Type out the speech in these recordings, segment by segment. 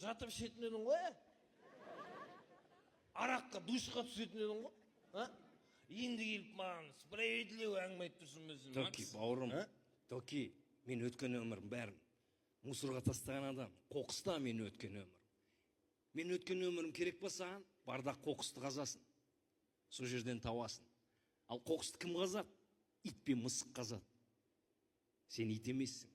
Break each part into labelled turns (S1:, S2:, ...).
S1: жатып ішетін едің ғой, араққа душқа түсетін едің ғой, енді келіп маған справедливый әңгіме айтып тұрсың ба сен?
S2: Токи, бауырым, Токи, мен өткен өмірім бәрін мусорға тастаған адам, қоқыста мен өткен өмірім. Мен өткен өмірім керек па саған? Бардақ қоқысты қазасын. Сол жерден табасын. Ал қоқысты кім қазады? Ит пен мысық қазады. Сен ит емессің.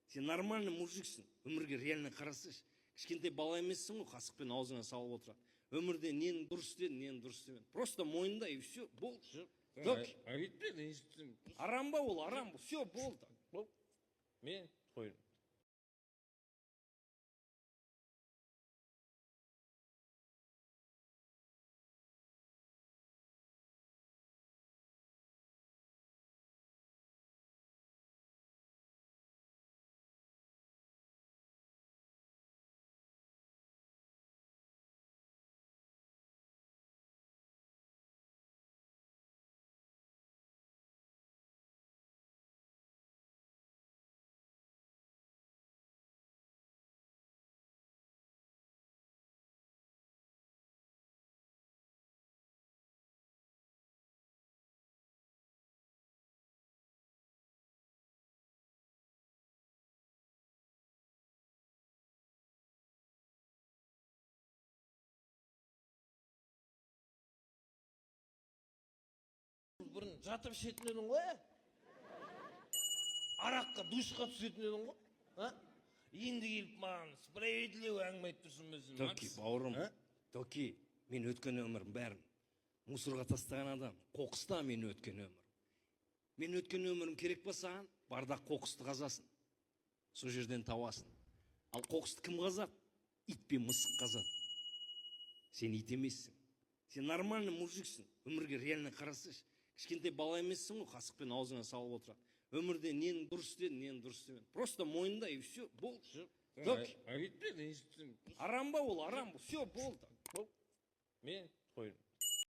S2: Сен нормальный мужиксің. Өмірге реально қарасыш. Кішкентай бала емессің ғой, қасықпен аузыңа салып отырады. Өмірде нені дұрыс істедің, нені дұрыс істемедің. Просто мойында и все, болды. Арам ба ол, арам ба? Все, болды.
S1: Мен қойдым. Бұрын жатып ішетін едің ғой, араққа душқа түсетін едің ғой, енді келіп маған справедливый әңгіме айтып тұрсың ба сен?
S2: Токи, бауырым, Токи, мен өткен өмірім бәрін мусорға тастаған адам, қоқыста мен өткен өмірім. Мен өткен өмірім керек па саған? Бардақ қоқысты қазасын. Сол жерден табасын. Ал қоқысты кім қазады? Ит пен мысық қазады. Сен ит емессің. Сен нормальный мужиксің. Өмірге реально қарасыш. Кішкентай бала емессің ғой, қасықпен аузыңа салып отырады. Өмірде нені дұрыс істедің, нені дұрыс істемедің. Просто мойында и все, болды.
S1: Арам
S2: ба ол, арам ба? Все, болды.
S1: Мен қойдым.